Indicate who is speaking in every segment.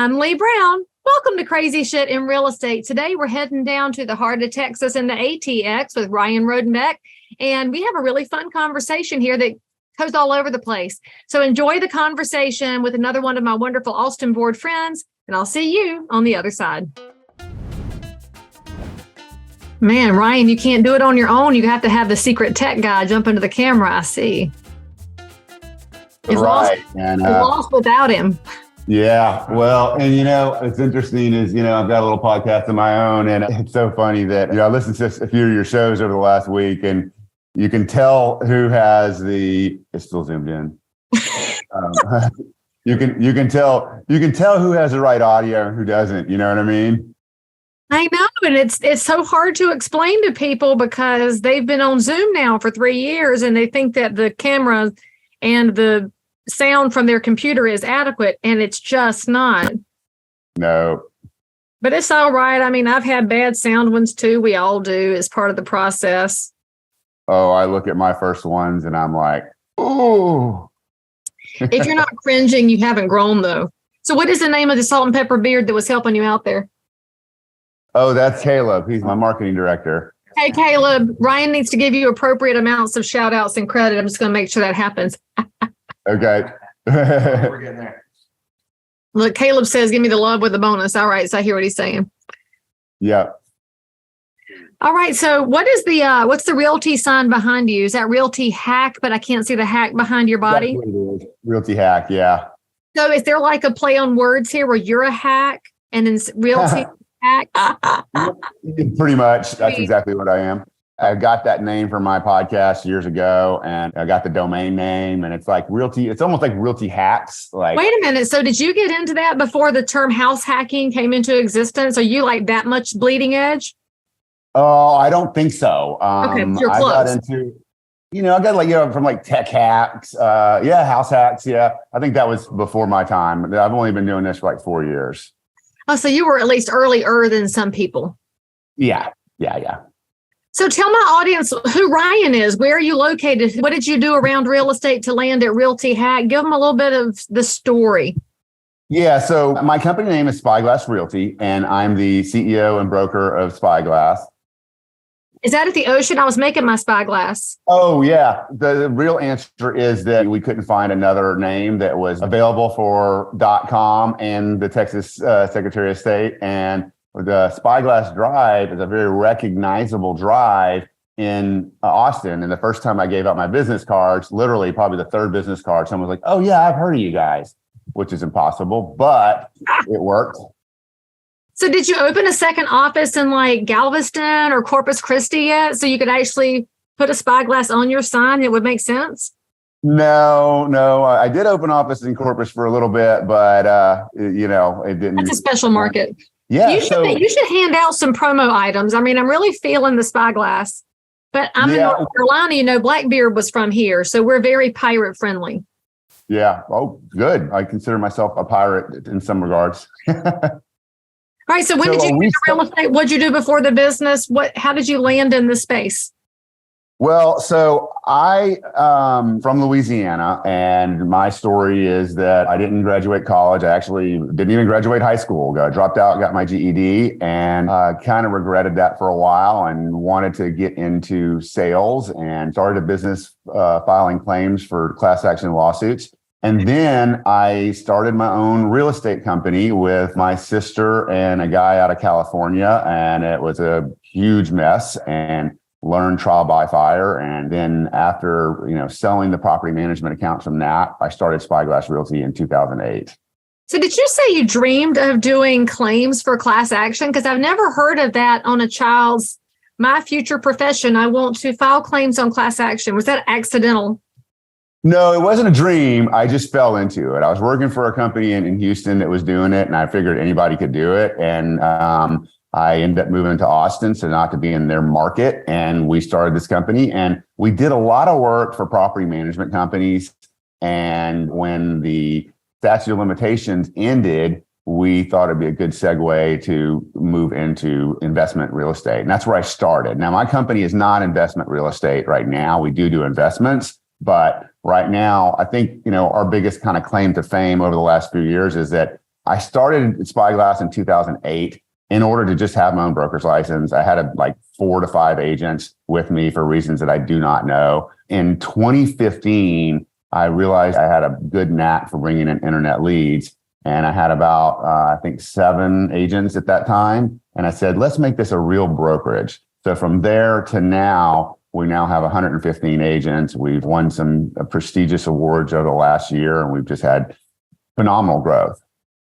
Speaker 1: I'm Leigh Brown. Welcome to Crazy Shit in Real Estate. Today, we're heading down to the heart of Texas in the ATX with Ryan Rodenbeck. And we have a really fun conversation here that goes all over the place. So enjoy the conversation with another one of my wonderful Austin board friends. And I'll see you on the other side. Man, Ryan, you can't do it on your own. You have to have the secret tech guy jump into the camera, I see. You're
Speaker 2: right.
Speaker 1: Lost without him.
Speaker 2: Yeah. Well, and it's interesting is, I've got a little podcast of my own, and it's so funny that, I listened to a few of your shows over the last week, and you can tell who has it's still zoomed in. You can tell who has the right audio and who doesn't. You know what I mean?
Speaker 1: I know. And it's so hard to explain to people because they've been on Zoom now for 3 years and they think that the camera and the sound from their computer is adequate, and it's just not.
Speaker 2: No.
Speaker 1: But it's all right. I mean, I've had bad sound ones too. We all do. It's part of the process.
Speaker 2: Oh, I look at my first ones and I'm like, oh.
Speaker 1: If you're not cringing, you haven't grown though. So what is the name of the salt and pepper beard that was helping you out there?
Speaker 2: Oh, that's Caleb. He's my marketing director.
Speaker 1: Hey, Caleb, Ryan needs to give you appropriate amounts of shout outs and credit. I'm just going to make sure that happens.
Speaker 2: Okay.
Speaker 3: We're getting there.
Speaker 1: Look, Caleb says, give me the love with the bonus. All right. So I hear what he's saying.
Speaker 2: Yeah.
Speaker 1: All right. So what's the realty sign behind you? Is that Realty Hack? But I can't see the hack behind your body.
Speaker 2: That's what it is. Realty Hack. Yeah.
Speaker 1: So is there like a play on words here where you're a hack and then Realty Hack?
Speaker 2: Pretty much. That's exactly what I am. I got that name from my podcast years ago, and I got the domain name, and it's like realty. It's almost like Realty Hacks. Like,
Speaker 1: wait a minute. So did you get into that before the term house hacking came into existence? Are you like that much bleeding edge?
Speaker 2: Oh, I don't think so.
Speaker 1: Okay, you're close.
Speaker 2: I got into, I got from like tech hacks. House hacks. Yeah. I think that was before my time. I've only been doing this for like 4 years.
Speaker 1: Oh, so you were at least earlier than some people.
Speaker 2: Yeah.
Speaker 1: So tell my audience who Ryan is. Where are you located? What did you do around real estate to land at Realty Hack? Give them a little bit of the story.
Speaker 2: Yeah. So my company name is Spyglass Realty, and I'm the CEO and broker of Spyglass.
Speaker 1: Is that at the ocean? I was making my Spyglass.
Speaker 2: Oh, yeah. The real answer is that we couldn't find another name that was available for .com and the Texas Secretary of State. And the Spyglass Drive is a very recognizable drive in Austin. And the first time I gave out my business cards, literally probably the third business card, someone was like, oh, yeah, I've heard of you guys, which is impossible, but it worked.
Speaker 1: So did you open a second office in like Galveston or Corpus Christi yet? So you could actually put a Spyglass on your sign? It would make sense?
Speaker 2: No. I did open office in Corpus for a little bit, but, it didn't.
Speaker 1: That's a special market.
Speaker 2: Yeah.
Speaker 1: You should hand out some promo items. I mean, I'm really feeling the Spyglass, but I'm in North Carolina. Blackbeard was from here. So we're very pirate friendly.
Speaker 2: Yeah. Oh, good. I consider myself a pirate in some regards.
Speaker 1: All right. So when did you get into real estate? What'd you do before the business? How did you land in this space?
Speaker 2: Well, so I from Louisiana, and my story is that I didn't graduate college. I actually didn't even graduate high school. Dropped out, got my GED, and kind of regretted that for a while and wanted to get into sales and started a business filing claims for class action lawsuits. And then I started my own real estate company with my sister and a guy out of California, and it was a huge mess and learned trial by fire. And then after, selling the property management accounts from that, I started Spyglass Realty in 2008.
Speaker 1: So did you say you dreamed of doing claims for class action? Because I've never heard of that on a child's, my future profession. I want to file claims on class action. Was that accidental?
Speaker 2: No, it wasn't a dream. I just fell into it. I was working for a company in Houston that was doing it, and I figured anybody could do it. And I ended up moving to Austin, so not to be in their market. And we started this company, and we did a lot of work for property management companies. And when the statute of limitations ended, we thought it'd be a good segue to move into investment real estate. And that's where I started. Now, my company is not investment real estate right now. We do investments. But right now, I think, our biggest kind of claim to fame over the last few years is that I started Spyglass in 2008 in order to just have my own broker's license. I had like 4 to 5 agents with me for reasons that I do not know. In 2015, I realized I had a good knack for bringing in internet leads. And I had about, I think 7 agents at that time. And I said, let's make this a real brokerage. So from there to now, we now have 115 agents. We've won some prestigious awards over the last year, and we've just had phenomenal growth.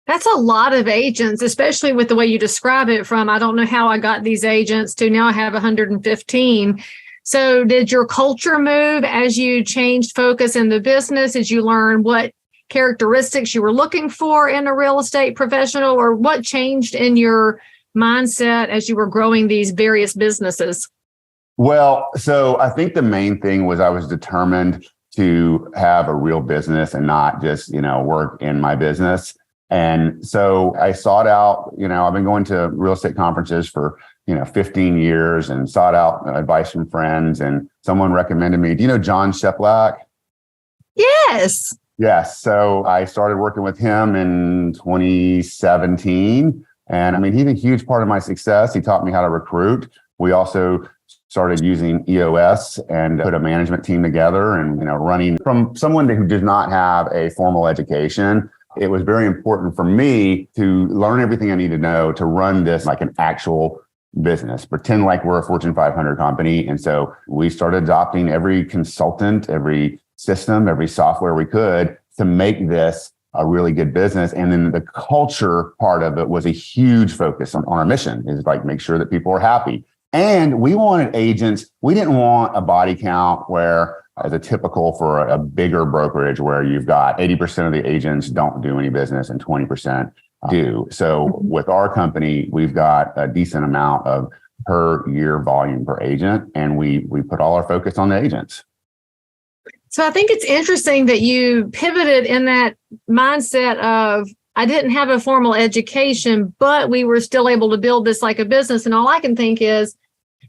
Speaker 1: That's a lot of agents, especially with the way you describe it from, I don't know how I got these agents to now I have 115. So did your culture move as you changed focus in the business? Did you learn what characteristics you were looking for in a real estate professional, or what changed in your mindset as you were growing these various businesses?
Speaker 2: Well, so I think the main thing was I was determined to have a real business and not just, work in my business. And so I sought out, I've been going to real estate conferences for, 15 years and sought out advice from friends, and someone recommended me. Do you know John Sheplack?
Speaker 1: Yes.
Speaker 2: Yes. So I started working with him in 2017. And he's a huge part of my success. He taught me how to recruit. We also started using EOS and put a management team together and, running from someone who did not have a formal education. It was very important for me to learn everything I need to know to run this like an actual business, pretend like we're a Fortune 500 company. And so we started adopting every consultant, every system, every software we could to make this a really good business. And then the culture part of it was a huge focus on our mission, is like make sure that people are happy. And we wanted agents. We didn't want a body count where, as a typical for a bigger brokerage, where you've got 80% of the agents don't do any business and 20% do. So with our company, we've got a decent amount of per year volume per agent, and we put all our focus on the agents.
Speaker 1: So I think it's interesting that you pivoted in that mindset of, I didn't have a formal education, but we were still able to build this like a business. And all I can think is,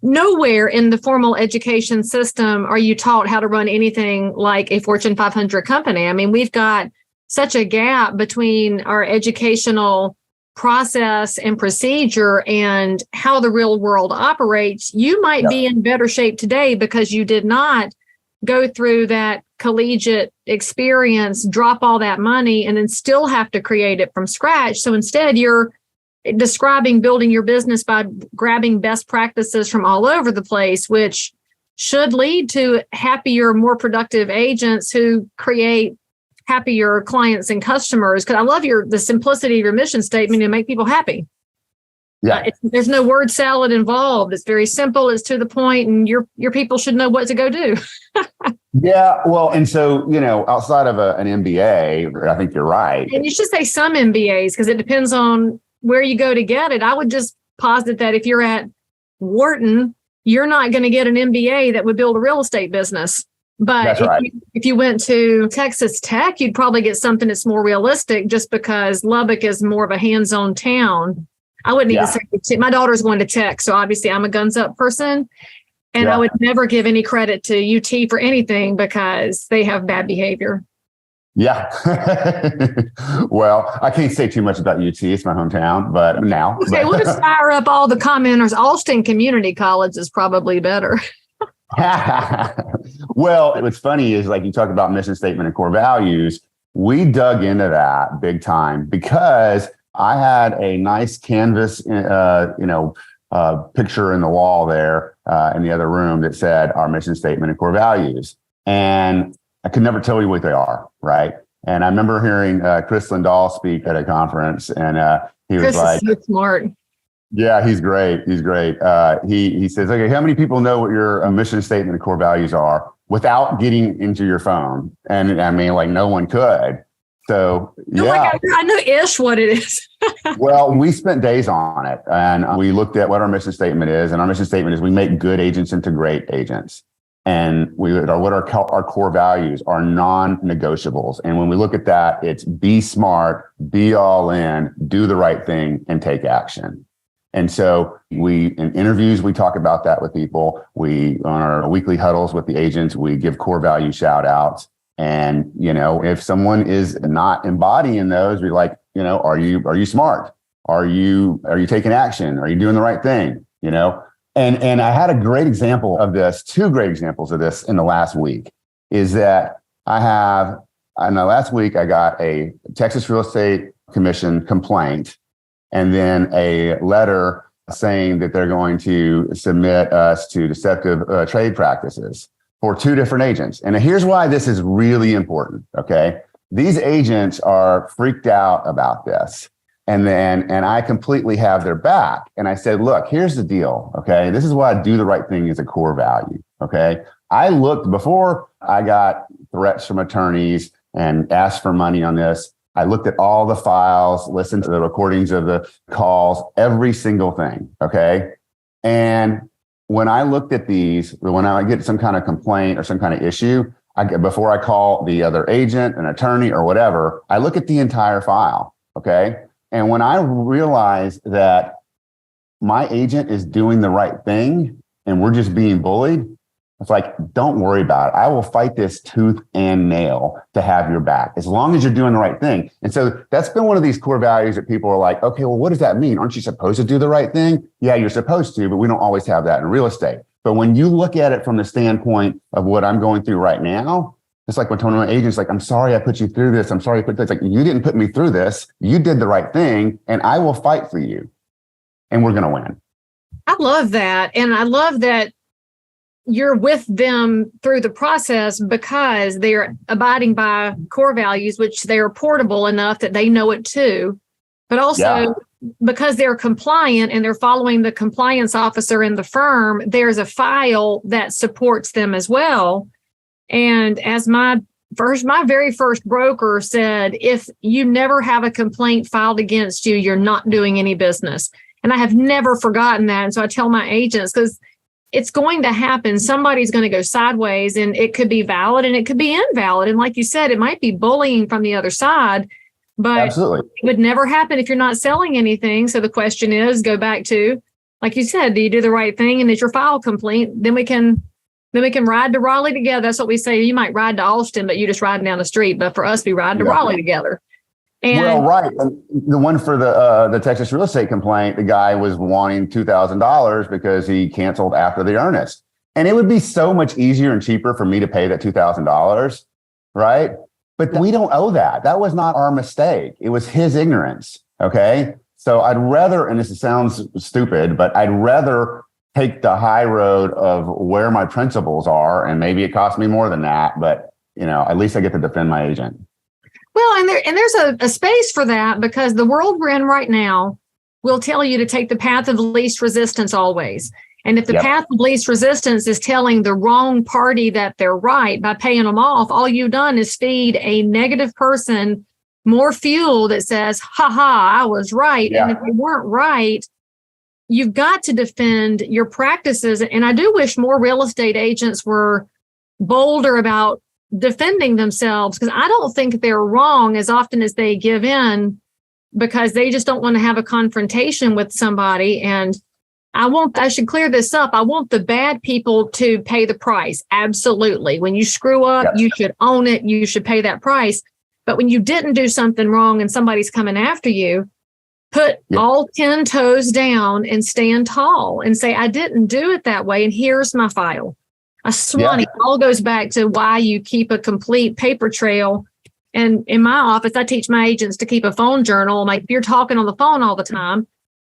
Speaker 1: nowhere in the formal education system are you taught how to run anything like a Fortune 500 company. We've got such a gap between our educational process and procedure and how the real world operates. You might be in better shape today because you did not go through that collegiate experience, drop all that money, and then still have to create it from scratch. So instead, you're describing building your business by grabbing best practices from all over the place, which should lead to happier, more productive agents who create happier clients and customers. Because I love the simplicity of your mission statement to make people happy.
Speaker 2: Yeah,
Speaker 1: there's no word salad involved. It's very simple. It's to the point, and your people should know what to go do.
Speaker 2: Yeah, well, and so, outside of an MBA, I think you're right.
Speaker 1: And you should say some MBAs, because it depends on where you go to get it. I would just posit that if you're at Wharton, you're not going to get an MBA that would build a real estate business. But if you went to Texas Tech, you'd probably get something that's more realistic, just because Lubbock is more of a hands-on town. I wouldn't even say, my daughter's going to Tech, so obviously I'm a guns up person. And I would never give any credit to UT for anything because they have bad behavior.
Speaker 2: Yeah. Well, I can't say too much about UT. It's my hometown, but now.
Speaker 1: Okay, we'll just fire up all the commenters. Austin Community College is probably better.
Speaker 2: Well, what's funny is, like, you talk about mission statement and core values. We dug into that big time because I had a nice canvas, picture in the wall there in the other room that said our mission statement and core values. And I could never tell you what they are, right? And I remember hearing Chris Lindahl speak at a conference, and he was like,
Speaker 1: "Chris is so smart."
Speaker 2: Yeah, he's great. He's great. He says, "Okay, how many people know what your mission statement and core values are without getting into your phone?" And no one could. So
Speaker 1: I know ish what it is.
Speaker 2: Well, we spent days on it, and we looked at what our mission statement is. And our mission statement is we make good agents into great agents. And what our core values are non-negotiables. And when we look at that, it's be smart, be all in, do the right thing, and take action. And so in interviews, we talk about that with people. On our weekly huddles with the agents, we give core value shout outs. And, if someone is not embodying those, we're like, are you smart? Are you taking action? Are you doing the right thing? And I had a great example of this, two great examples of this in the last week, is that in the last week, I got a Texas Real Estate Commission complaint and then a letter saying that they're going to submit us to deceptive trade practices for two different agents. And here's why this is really important. Okay. These agents are freaked out about this. And I completely have their back. And I said, look, here's the deal. Okay. This is why do the right thing is a core value. Okay. I looked before I got threats from attorneys and asked for money on this. I looked at all the files, listened to the recordings of the calls, every single thing. Okay. And when I looked at these, when I get some kind of complaint or some kind of issue, before I call the other agent, an attorney or whatever, I look at the entire file. Okay. And when I realize that my agent is doing the right thing and we're just being bullied, it's like, don't worry about it. I will fight this tooth and nail to have your back as long as you're doing the right thing. And so that's been one of these core values that people are like, okay, well, what does that mean? Aren't you supposed to do the right thing? Yeah, you're supposed to, but we don't always have that in real estate. But when you look at it from the standpoint of what I'm going through right now, it's like when one of my agents like, I'm sorry I put you through this. I'm sorry I put this. Like, you didn't put me through this. You did the right thing, and I will fight for you, and we're going to win.
Speaker 1: I love that. And I love that you're with them through the process because they're abiding by core values, which they're portable enough that they know it too. But also because they're compliant and they're following the compliance officer in the firm, there's a file that supports them as well. And as my very first broker said, if you never have a complaint filed against you, you're not doing any business. And I have never forgotten that. And so I tell my agents, because it's going to happen. Somebody's going to go sideways, and it could be valid and it could be invalid. And like you said, it might be bullying from the other side, but
Speaker 2: absolutely,
Speaker 1: it would never happen if you're not selling anything. So the question is, go back to, like you said, do you do the right thing? And is your file complete? Then we can ride to Raleigh together. That's what we say. You might ride to Austin, but you just riding down the street. But for us, we ride to Raleigh together. And
Speaker 2: well, right. And the one for the Texas real estate complaint, the guy was wanting $2,000 because he canceled after the earnest. And it would be so much easier and cheaper for me to pay that $2,000, right? But we don't owe that. That was not our mistake. It was his ignorance, okay? So I'd rather, and this sounds stupid, but I'd rather take the high road of where my principles are, and maybe it costs me more than that, but at least I get to defend my agent.
Speaker 1: Well, and there's a space for that, because the world we're in right now will tell you to take the path of least resistance always. And if the path of least resistance is telling the wrong party that they're right by paying them off, all you've done is feed a negative person more fuel that says, I was right. Yeah. And if you weren't right, you've got to defend your practices. And I do wish more real estate agents were bolder about defending themselves, because I don't think they're wrong as often as they give in, because they just don't want to have a confrontation with somebody. And I should clear this up. I want the bad people to pay the price. Absolutely. When you screw up, you should own it. You should pay that price. But when you didn't do something wrong and somebody's coming after you, put all 10 toes down and stand tall and say, I didn't do it that way. And here's my file. I swan, it all goes back to why you keep a complete paper trail. And in my office, I teach my agents to keep a phone journal. Like, if you're talking on the phone all the time,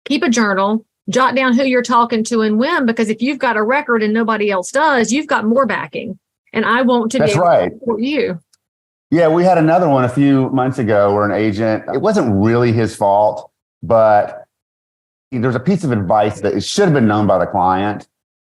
Speaker 1: keep a journal, jot down who you're talking to and when, because if you've got a record and nobody else does, you've got more backing. And I want to be able to support you.
Speaker 2: Yeah, we had another one a few months ago where an agent, it wasn't really his fault, but there's a piece of advice that it should have been known by the client.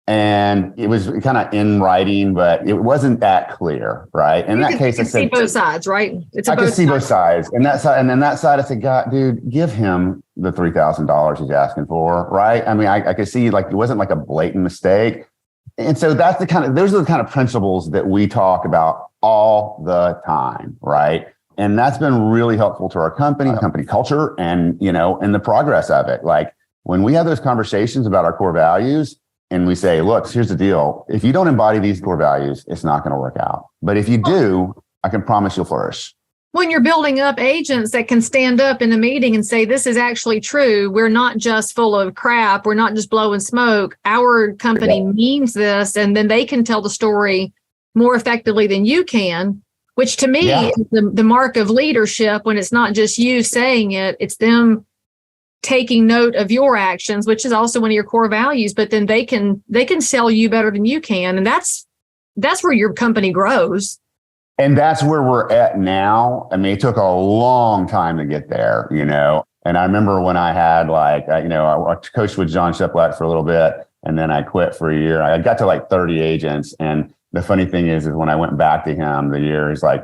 Speaker 2: And it was kind of in writing, but it wasn't that clear, right? In that case, I said,
Speaker 1: see both sides, right?
Speaker 2: I could see both sides. And that side, and then that side, I said, God, dude, give him the $3,000 he's asking for, right? I mean, I could see, like, it wasn't like a blatant mistake. And so those are the kind of principles that we talk about all the time, right? And that's been really helpful to our company culture, and, and the progress of it. Like, when we have those conversations about our core values, and we say, look, here's the deal. If you don't embody these core values, it's not going to work out. But if you do, I can promise you'll flourish.
Speaker 1: When you're building up agents that can stand up in a meeting and say, this is actually true. We're not just full of crap. We're not just blowing smoke. Our company means this. And then they can tell the story more effectively than you can, which to me is the mark of leadership, when it's not just you saying it, it's them taking note of your actions, which is also one of your core values, but then they can sell you better than you can. And that's where your company grows.
Speaker 2: And that's where we're at now. I mean, it took a long time to get there, and I remember when I had I coached with John Sheplat for a little bit, and then I quit for a year. I got to like 30 agents. And the funny thing is when I went back to him the year, he's like,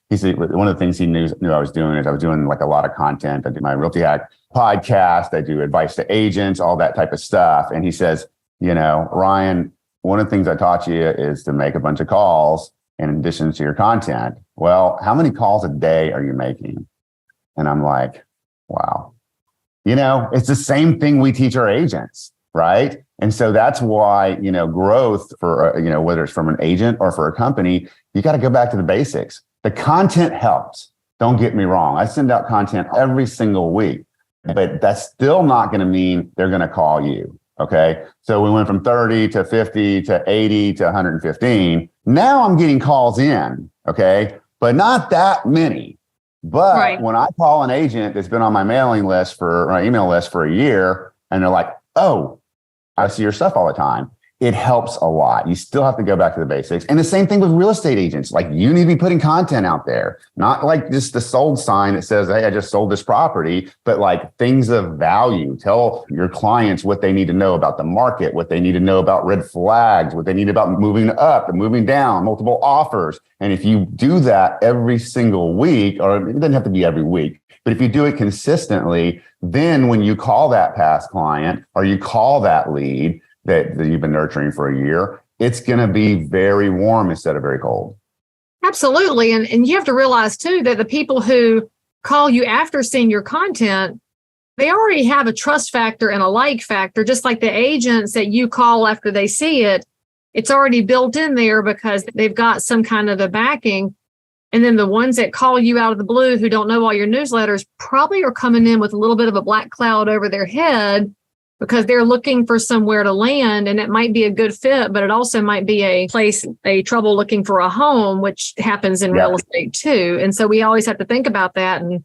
Speaker 2: he said, one of the things he knew I was doing is I was doing like a lot of content. I did my Realty Hack podcast. I do advice to agents, all that type of stuff. And he says, Ryan, one of the things I taught you is to make a bunch of calls in addition to your content. Well, how many calls a day are you making? And I'm like, wow. It's the same thing we teach our agents, right? And so that's why, growth for, whether it's from an agent or for a company, you got to go back to the basics. The content helps. Don't get me wrong. I send out content every single week, but that's still not going to mean they're going to call you. Okay. So we went from 30 to 50 to 80 to 115. Now I'm getting calls in. Okay. But not that many. But when I call an agent that's been on my mailing list my email list for a year, and they're like, oh, I see your stuff all the time, it helps a lot. You still have to go back to the basics. And the same thing with real estate agents. Like, you need to be putting content out there, not like just the sold sign that says, hey, I just sold this property, but like things of value. Tell your clients what they need to know about the market, what they need to know about red flags, what they need about moving up and moving down, multiple offers. And if you do that every single week, or it doesn't have to be every week, but if you do it consistently, then when you call that past client or you call that lead that you've been nurturing for a year, it's going to be very warm instead of very cold.
Speaker 1: Absolutely. And you have to realize too, that the people who call you after seeing your content, they already have a trust factor and a like factor, just like the agents that you call after they see it. It's already built in there because they've got some kind of a backing. And then the ones that call you out of the blue who don't know all your newsletters probably are coming in with a little bit of a black cloud over their head, because they're looking for somewhere to land, and it might be a good fit, but it also might be a trouble looking for a home, which happens in real estate too. And so we always have to think about that. And,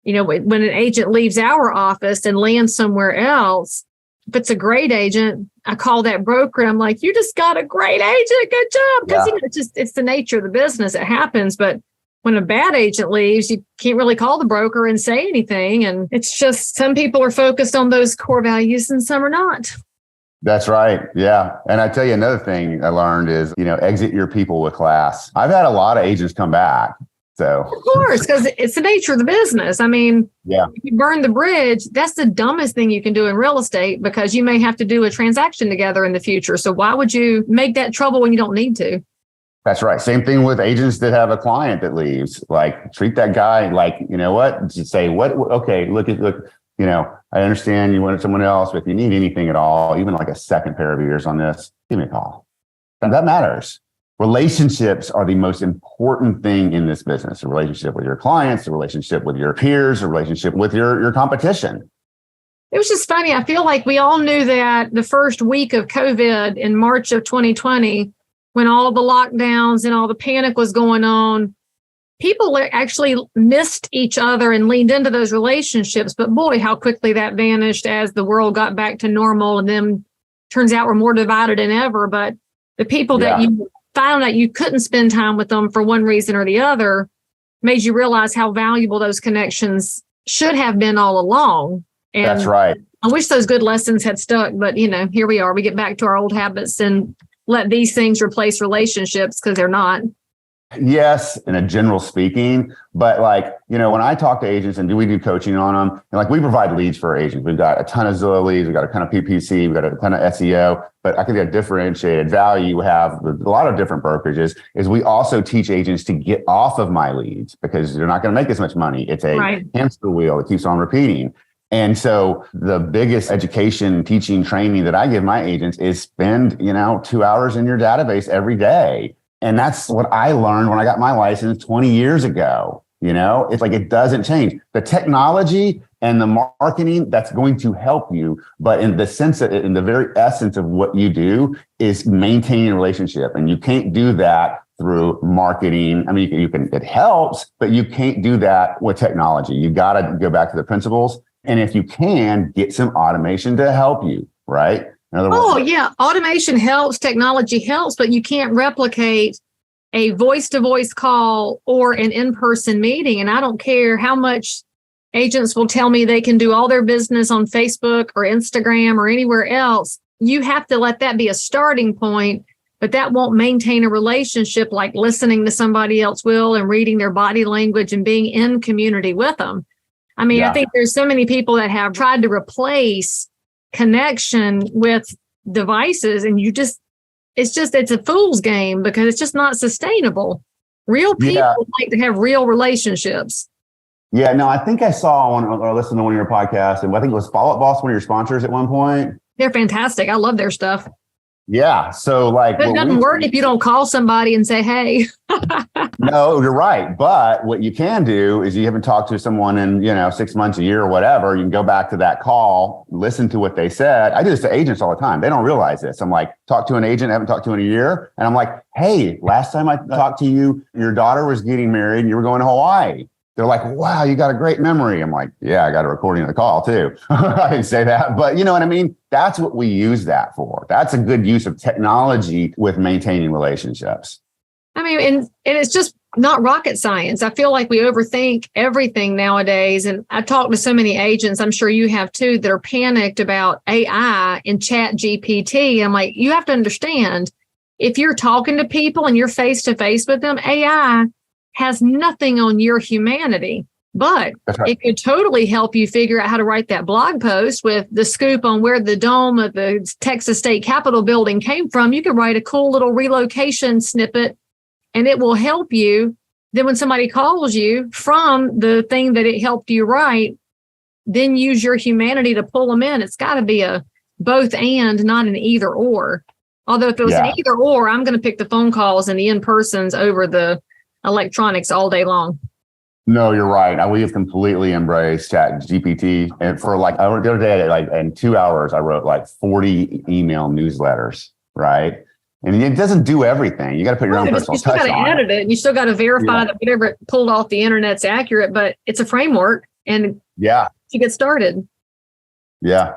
Speaker 1: when an agent leaves our office and lands somewhere else, if it's a great agent, I call that broker. I'm like, you just got a great agent. Good job. Because it's the nature of the business. It happens. But when a bad agent leaves, you can't really call the broker and say anything. And it's just, some people are focused on those core values and some are not.
Speaker 2: That's right. Yeah. And I tell you, another thing I learned is, exit your people with class. I've had a lot of agents come back. So
Speaker 1: of course, because it's the nature of the business. I mean, if you burn the bridge, that's the dumbest thing you can do in real estate, because you may have to do a transaction together in the future. So why would you make that trouble when you don't need to?
Speaker 2: That's right. Same thing with agents that have a client that leaves. Like, treat that guy like, just say, okay, look, I understand you wanted someone else, but if you need anything at all, even like a second pair of ears on this, give me a call. And that matters. Relationships are the most important thing in this business. A relationship with your clients, a relationship with your peers, a relationship with your competition.
Speaker 1: It was just funny. I feel like we all knew that the first week of COVID in March of 2020, when all the lockdowns and all the panic was going on, people actually missed each other and leaned into those relationships. But boy, how quickly that vanished as the world got back to normal. And then turns out we're more divided than ever. But the people that you found out you couldn't spend time with them for one reason or the other made you realize how valuable those connections should have been all along. And
Speaker 2: that's right.
Speaker 1: I wish those good lessons had stuck, but here we are. We get back to our old habits and let these things replace relationships, because they're not.
Speaker 2: Yes, in a general speaking, but when I talk to agents and we do coaching on them, and we provide leads for our agents. We've got a ton of Zillow leads, we've got a ton of PPC, we've got a ton of SEO, but I think that differentiated value we have with a lot of different brokerages is we also teach agents to get off of my leads, because they're not going to make as much money. It's a hamster wheel that keeps on repeating. And so the biggest education, teaching, training that I give my agents is spend, 2 hours in your database every day. And that's what I learned when I got my license 20 years ago. It's like it doesn't change. The technology and the marketing, that's going to help you. But in the very essence of what you do is maintaining a relationship. And you can't do that through marketing. I mean, it helps, but you can't do that with technology. You got to go back to the principles. And if you can, get some automation to help you, right? In other words,
Speaker 1: yeah. Automation helps, technology helps, but you can't replicate a voice-to-voice call or an in-person meeting. And I don't care how much agents will tell me they can do all their business on Facebook or Instagram or anywhere else. You have to let that be a starting point, but that won't maintain a relationship like listening to somebody else will and reading their body language and being in community with them. I mean, I think there's so many people that have tried to replace connection with devices, and it's a fool's game because it's just not sustainable. Real people like to have real relationships.
Speaker 2: Yeah, no, I think I saw or listened to one of your podcasts, and I think it was Follow Up Boss, one of your sponsors at one point.
Speaker 1: They're fantastic. I love their stuff.
Speaker 2: Yeah. So
Speaker 1: it doesn't work if you don't call somebody and say, hey.
Speaker 2: No, you're right. But what you can do is you haven't talked to someone in, 6 months, a year or whatever. You can go back to that call, listen to what they said. I do this to agents all the time. They don't realize this. I'm like, talk to an agent I haven't talked to in a year. And I'm like, hey, last time I talked to you, your daughter was getting married and you were going to Hawaii. They're like, wow, you got a great memory. I'm like, yeah, I got a recording of the call too. I didn't say that, but you know what I mean? That's what we use that for. That's a good use of technology with maintaining relationships.
Speaker 1: I mean, and it's just not rocket science. I feel like we overthink everything nowadays. And I talk to so many agents, I'm sure you have too, that are panicked about AI and Chat GPT. I'm like, you have to understand, if you're talking to people and you're face to face with them, AI has nothing on your humanity, but it could totally help you figure out how to write that blog post with the scoop on where the dome of the Texas State Capitol building came from. You could write a cool little relocation snippet and it will help you. Then when somebody calls you from the thing that it helped you write, then use your humanity to pull them in. It's got to be a both and, not an either or. Although if it was an either or, I'm going to pick the phone calls and the in-persons over the electronics all day long.
Speaker 2: No, you're right. We have completely embraced Chat GPT. And for the other day, in 2 hours, I wrote 40 email newsletters, right? And it doesn't do everything. You got to put your own personal touch on it. You still got to edit
Speaker 1: it. And you still got to verify that whatever it pulled off the internet's accurate, but it's a framework and to get started.
Speaker 2: Yeah.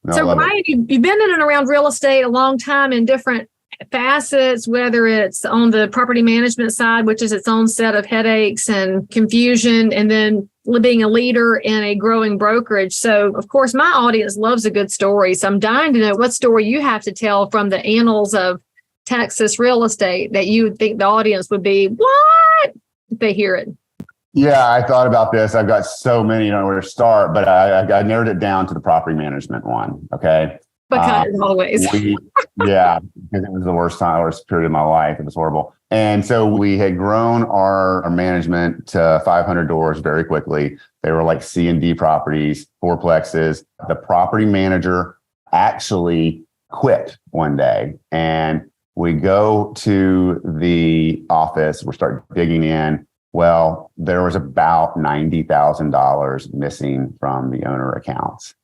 Speaker 2: No,
Speaker 1: so Ryan, you've been in and around real estate a long time in different facets, whether it's on the property management side, which is its own set of headaches and confusion, and then being a leader in a growing brokerage. So, of course, my audience loves a good story. So I'm dying to know what story you have to tell from the annals of Texas real estate that you would think the audience would be, what? If they hear it.
Speaker 2: Yeah, I thought about this. I've got so many, I don't know where to start, but I narrowed it down to the property management one. Okay.
Speaker 1: Because always.
Speaker 2: Because it was the worst period of my life. It was horrible. And so we had grown our management to 500 doors very quickly. They were like C and D properties, fourplexes. The property manager actually quit one day, and we go to the office. We start digging in. Well, there was about $90,000 missing from the owner accounts.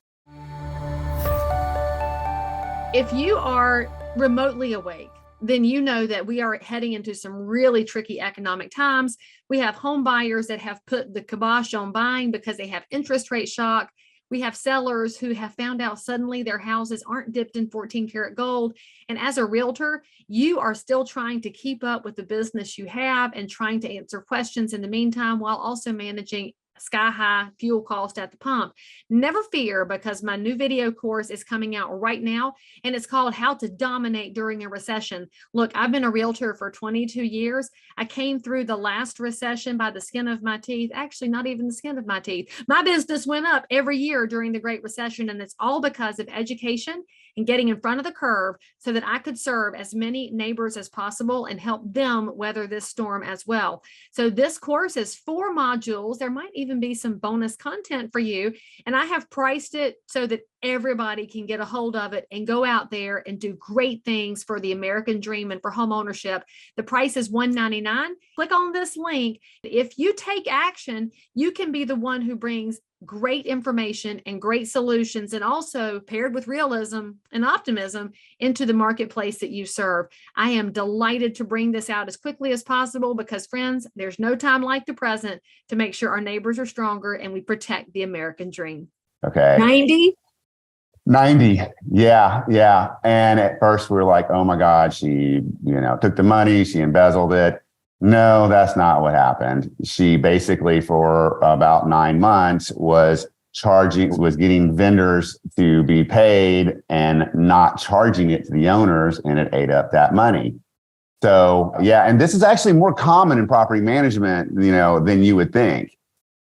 Speaker 1: If you are remotely awake, then you know that we are heading into some really tricky economic times. We have home buyers that have put the kibosh on buying because they have interest rate shock. We have sellers who have found out suddenly their houses aren't dipped in 14 karat gold. And as a realtor, you are still trying to keep up with the business you have and trying to answer questions in the meantime, while also managing sky high fuel cost at the pump. Never fear, because my new video course is coming out right now, and it's called How to Dominate During a Recession. Look, I've been a realtor for 22 years. I came through the last recession by the skin of my teeth. Actually, not even the skin of my teeth. My business went up every year during the Great Recession, and it's all because of education and getting in front of the curve so that I could serve as many neighbors as possible and help them weather this storm as well. So this course is 4 modules. There might even be some bonus content for you. And I have priced it so that everybody can get a hold of it and go out there and do great things for the American dream and for home ownership. The price is $199. Click on this link. If you take action, you can be the one who brings great information and great solutions, and also paired with realism and optimism into the marketplace that you serve. I am delighted to bring this out as quickly as possible because, friends, there's no time like the present to make sure our neighbors are stronger and we protect the American dream.
Speaker 2: Okay.
Speaker 1: 90.
Speaker 2: Yeah. And at first we were like, oh my God, she, took the money, she embezzled it. No, that's not what happened. She basically for about 9 months was getting vendors to be paid and not charging it to the owners, and it ate up that money. So yeah, and this is actually more common in property management, than you would think.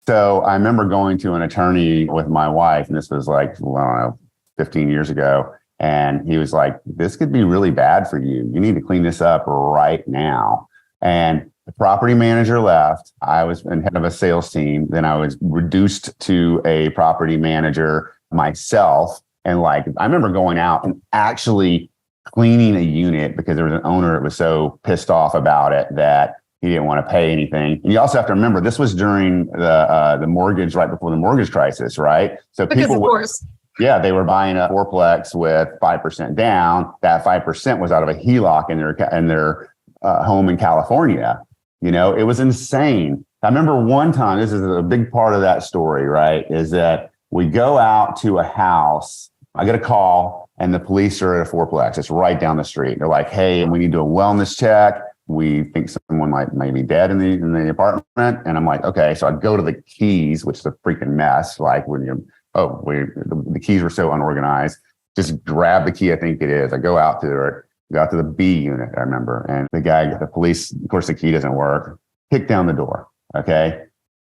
Speaker 2: So I remember going to an attorney with my wife, and this was like, I don't know, 15 years ago. And he was like, this could be really bad for you. You need to clean this up right now. And the property manager left. I was head of a sales team. Then I was reduced to a property manager myself. And I remember going out and actually cleaning a unit because there was an owner that was so pissed off about it that he didn't want to pay anything. And you also have to remember, this was during the mortgage, right before the mortgage crisis, right? So
Speaker 1: because
Speaker 2: people,
Speaker 1: of course.
Speaker 2: Yeah, they were buying a fourplex with 5% down. That 5% was out of a HELOC in their home in California. It was insane. I remember one time, this is a big part of that story, right? Is that we go out to a house. I get a call and the police are at a fourplex. It's right down the street. They're like, hey, we need to do a wellness check. We think someone might be dead in the apartment. And I'm like, okay. So I go to the keys, which is a freaking mess. Like the keys were so unorganized. Just grab the key. I think it is. I go out to the B unit, I remember. And the police, of course, the key doesn't work. Kick down the door. Okay.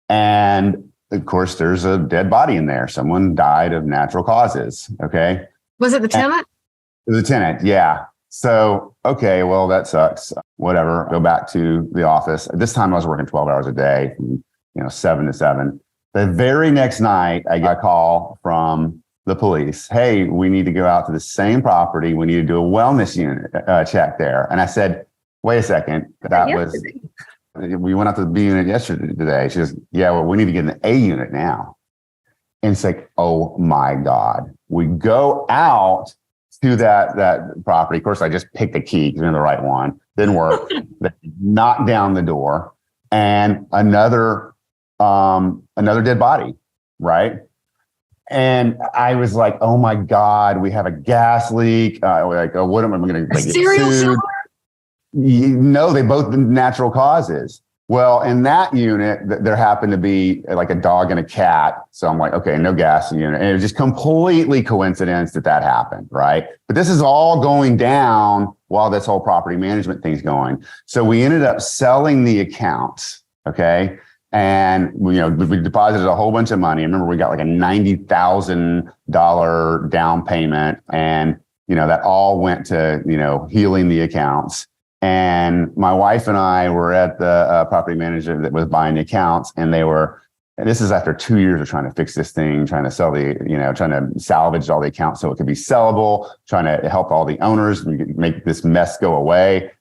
Speaker 2: And of course, there's a dead body in there. Someone died of natural causes. Okay.
Speaker 1: Was it the tenant?
Speaker 2: It was the tenant. Yeah. So, okay, well, that sucks. Whatever. Go back to the office. At this time I was working 12 hours a day, from 7 to 7. The very next night, I got a call from the police. Hey, we need to go out to the same property. We need to do a wellness unit check there. And I said, wait a second. We went out to the B unit today. She goes, yeah, well, we need to get in the A unit now. And it's like, oh my God. We go out to that property. Of course, I just picked the key because I'm the right one. Didn't work. They knocked down the door, and another dead body, right? And I was like, oh my God, we have a gas leak. What am I going to get sued? No, they both natural causes. Well, in that unit, there happened to be like a dog and a cat. So I'm like, okay, no gas unit. And it was just completely coincidence that happened, right? But this is all going down while this whole property management thing's going. So we ended up selling the accounts, okay? And we deposited a whole bunch of money. I remember we got like a $90,000 down payment, and that all went to healing the accounts. And my wife and I were at the property manager that was buying the accounts, and this is after 2 years of trying to fix this thing, trying to sell trying to salvage all the accounts so it could be sellable, trying to help all the owners make this mess go away.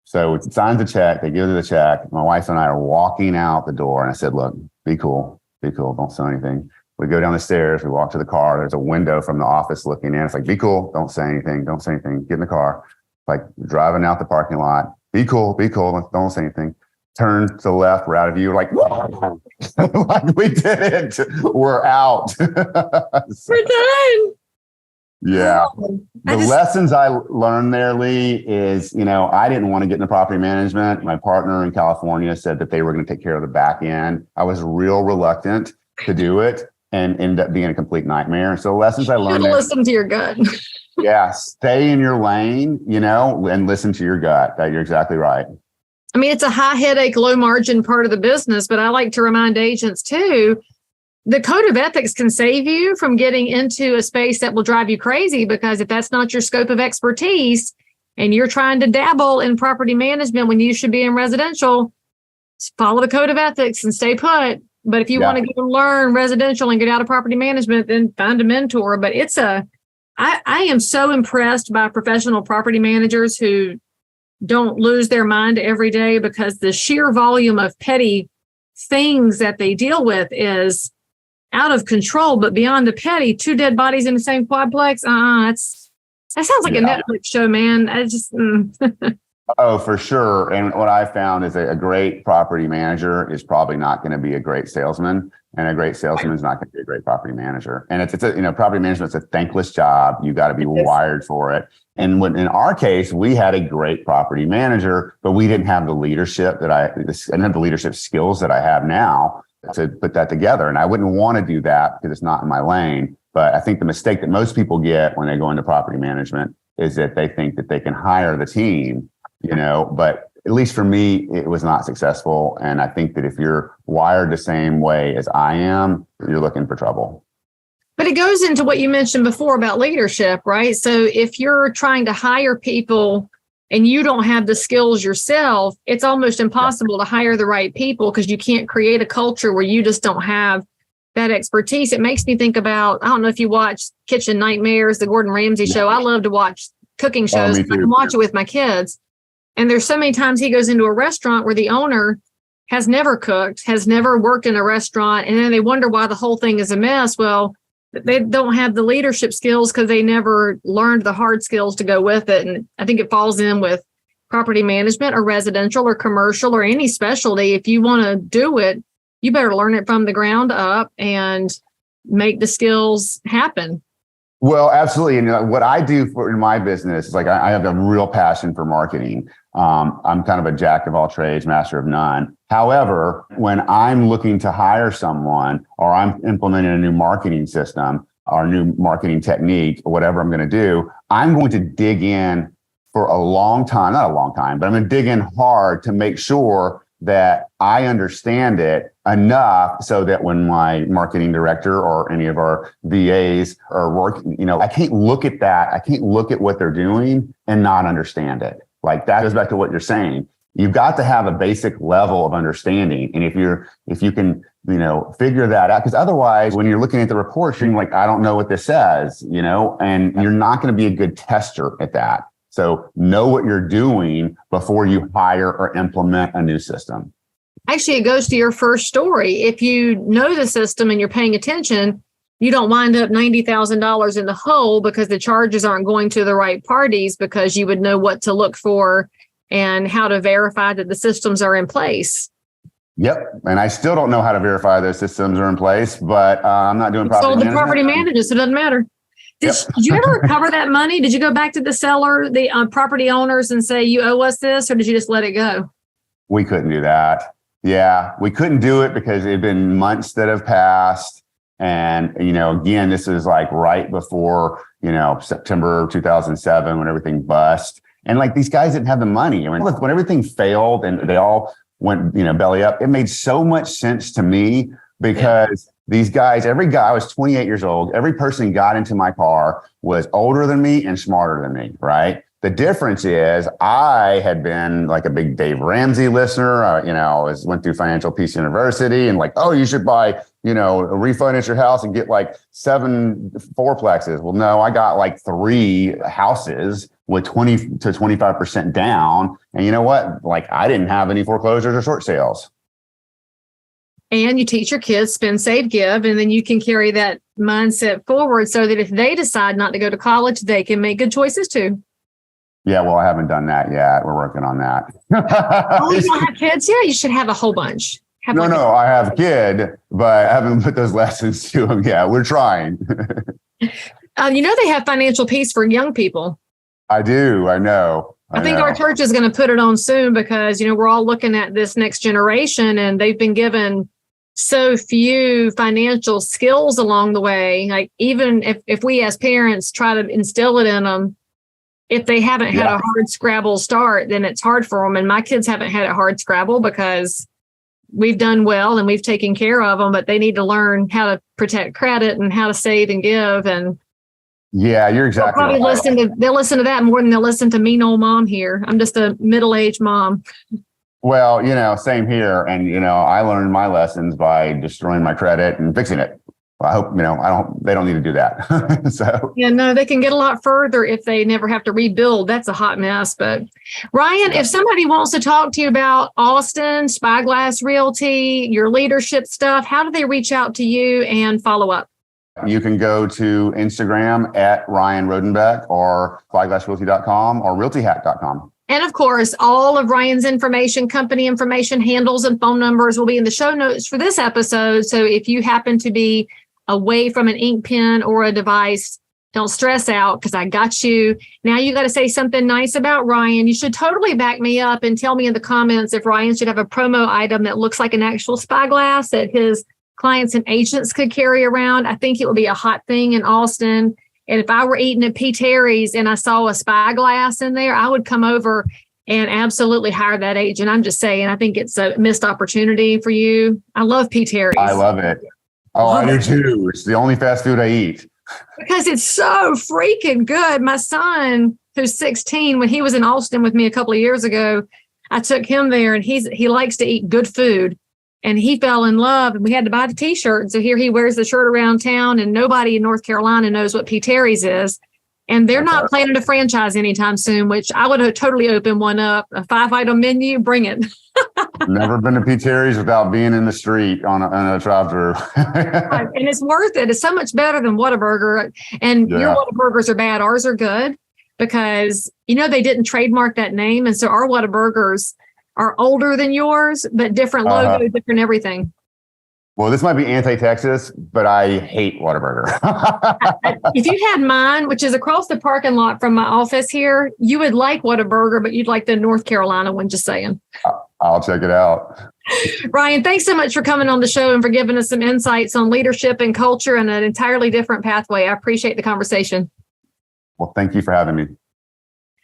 Speaker 2: So we signed the check. They give her the check. My wife and I are walking out the door, and I said, look, be cool. Don't say anything. We go down the stairs. We walk to the car. There's a window from the office looking in. It's like, be cool. Don't say anything. Get in the car. Like driving out the parking lot. Be cool. Don't say anything. Turn to the left. We're out of view. Like, like we did it. We're out.
Speaker 1: We're done.
Speaker 2: Yeah. The lessons I learned there, Leigh, is, I didn't want to get into property management. My partner in California said that they were going to take care of the back end. I was real reluctant to do it and ended up being a complete nightmare. So lessons I learned.
Speaker 1: Listen to your gut.
Speaker 2: Yeah. Stay in your lane, and listen to your gut. You're exactly right.
Speaker 1: I mean, it's a high headache, low margin part of the business, but I like to remind agents too, the code of ethics can save you from getting into a space that will drive you crazy, because if that's not your scope of expertise and you're trying to dabble in property management when you should be in residential, follow the code of ethics and stay put. But if you want to go learn residential and get out of property management, then find a mentor. But I am so impressed by professional property managers who don't lose their mind every day, because the sheer volume of petty things that they deal with is out of control. But beyond the petty, 2 dead bodies in the same quadplex, that sounds like a Netflix show, man. I just
Speaker 2: Oh, for sure. And what I found is a great property manager is probably not going to be a great salesman, and a great salesman is not going to be a great property manager. And it's property management is a thankless job. You got to be wired for it. And in our case, we had a great property manager, but we didn't have the leadership I didn't have the leadership skills that I have now to put that together. And I wouldn't want to do that because it's not in my lane. But I think the mistake that most people get when they go into property management is that they think that they can hire the team, but at least for me, it was not successful. And I think that if you're wired the same way as I am, you're looking for trouble.
Speaker 1: But it goes into what you mentioned before about leadership, right? So if you're trying to hire people and you don't have the skills yourself, it's almost impossible to hire the right people, because you can't create a culture where you just don't have that expertise. It makes me think about, I don't know if you watch Kitchen Nightmares, the Gordon Ramsay show. I love to watch cooking shows. I can watch it with my kids. And there's so many times he goes into a restaurant where the owner has never cooked, has never worked in a restaurant, and then they wonder why the whole thing is a mess. Well, they don't have the leadership skills because they never learned the hard skills to go with it. And I think it falls in with property management or residential or commercial or any specialty. If you want to do it, you better learn it from the ground up and make the skills happen.
Speaker 2: Well, absolutely. And what I do in my business is I have a real passion for marketing. I'm kind of a jack of all trades, master of none. However, when I'm looking to hire someone, or I'm implementing a new marketing system or new marketing technique, or whatever I'm going to do, I'm going to dig in for a long time, not a long time, but I'm going to dig in hard to make sure that I understand it enough so that when my marketing director or any of our VAs are working, I can't look at that. I can't look at what they're doing and not understand it. Like, that goes back to what you're saying. You've got to have a basic level of understanding. And if you can, figure that out, because otherwise when you're looking at the reports, you're like, I don't know what this says, and you're not going to be a good tester at that. So know what you're doing before you hire or implement a new system.
Speaker 1: Actually, it goes to your first story. If you know the system and you're paying attention, you don't wind up $90,000 in the hole because the charges aren't going to the right parties, because you would know what to look for and how to verify that the systems are in place.
Speaker 2: Yep. And I still don't know how to verify those systems are in place, but I'm not doing property management.
Speaker 1: Sold the property managers, so it doesn't matter. Did you ever recover that money? Did you go back to the seller, the property owners, and say, you owe us this, or did you just let it go?
Speaker 2: We couldn't do that. Yeah, we couldn't do it because it had been months that have passed. And, again, this is like right before, September 2007, when everything bust. And these guys didn't have the money. I mean, look, when everything failed and they all went, belly up, it made so much sense to me, because these guys, every guy, I was 28 years old. Every person got into my car was older than me and smarter than me, right? The difference is I had been like a big Dave Ramsey listener. Went through Financial Peace University and you should buy, refinance your house and get 7 fourplexes. Well, no, I got 3 houses with 20 to 25% down. And you know what? I didn't have any foreclosures or short sales.
Speaker 1: And you teach your kids spend, save, give, and then you can carry that mindset forward so that if they decide not to go to college, they can make good choices too.
Speaker 2: Yeah, well, I haven't done that yet. We're working on that.
Speaker 1: Oh, you don't have kids? Yeah, you should have a whole bunch.
Speaker 2: No, I have a kid, but I haven't put those lessons to him yet. We're trying.
Speaker 1: They have financial peace for young people.
Speaker 2: I do. I know.
Speaker 1: I think our church is going to put it on soon because, we're all looking at this next generation and they've been given so few financial skills along the way. Even if we as parents try to instill it in them, if they haven't had a hard Scrabble start, then it's hard for them. And my kids haven't had a hard Scrabble because we've done well and we've taken care of them, but they need to learn how to protect credit and how to save and give. And
Speaker 2: yeah, you're exactly
Speaker 1: they'll probably
Speaker 2: right.
Speaker 1: they'll listen to that more than they'll listen to mean old mom here. I'm just a middle-aged mom.
Speaker 2: Well, same here. And, I learned my lessons by destroying my credit and fixing it. I hope, they don't need to do that. So,
Speaker 1: Yeah, no, they can get a lot further if they never have to rebuild. That's a hot mess. But Ryan, if somebody wants to talk to you about Austin, Spyglass Realty, your leadership stuff, how do they reach out to you and follow up?
Speaker 2: you can go to Instagram at Ryan Rodenbeck or spyglassrealty.com or realtyhack.com.
Speaker 1: And of course, all of Ryan's information, company information, handles, and phone numbers will be in the show notes for this episode. So if you happen to be away from an ink pen or a device, don't stress out because I got you. Now you got to say something nice about Ryan. You should totally back me up and tell me in the comments if Ryan should have a promo item that looks like an actual spyglass that his clients and agents could carry around. I think it would be a hot thing in Austin. And if I were eating at P. Terry's and I saw a spyglass in there, I would come over and absolutely hire that agent. I'm just saying, I think it's a missed opportunity for you. I love P. Terry's.
Speaker 2: I love it. Oh, I do too. It's the only fast food I eat.
Speaker 1: Because it's so freaking good. My son, who's 16, when he was in Austin with me a couple of years ago, I took him there and he likes to eat good food. And he fell in love and we had to buy the t-shirt. So here he wears the shirt around town and nobody in North Carolina knows what P. Terry's is. And they're not planning to franchise anytime soon, which I would have totally opened one up. A 5-item menu, bring it.
Speaker 2: Never been to P. Terry's without being in the street on a drive-through.
Speaker 1: And it's worth it. It's so much better than Whataburger. And your Whataburgers are bad. Ours are good because, they didn't trademark that name. And so our Whataburgers are older than yours, but different logo, different everything.
Speaker 2: Well, this might be anti-Texas, but I hate Whataburger.
Speaker 1: If you had mine, which is across the parking lot from my office here, you would like Whataburger, but you'd like the North Carolina one, just saying.
Speaker 2: I'll check it out.
Speaker 1: Ryan, thanks so much for coming on the show and for giving us some insights on leadership and culture and an entirely different pathway. I appreciate the conversation.
Speaker 2: Well, thank you for having me.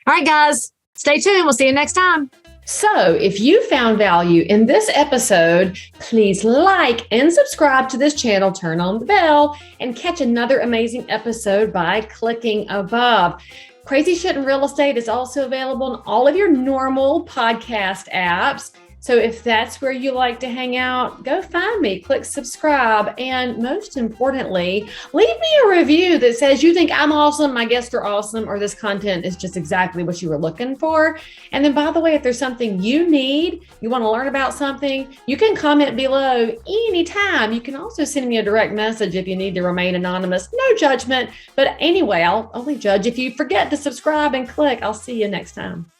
Speaker 1: All right, guys, stay tuned. We'll see you next time.
Speaker 4: So if you found value in this episode, please like and subscribe to this channel, turn on the bell, and catch another amazing episode by clicking above. Crazy Shit in Real Estate is also available in all of your normal podcast apps. So if that's where you like to hang out, go find me, click subscribe, and most importantly, leave me a review that says you think I'm awesome, my guests are awesome, or this content is just exactly what you were looking for. And then, by the way, if there's something you need, you want to learn about something, you can comment below anytime. You can also send me a direct message if you need to remain anonymous. No judgment. But anyway, I'll only judge if you forget to subscribe and click. I'll see you next time.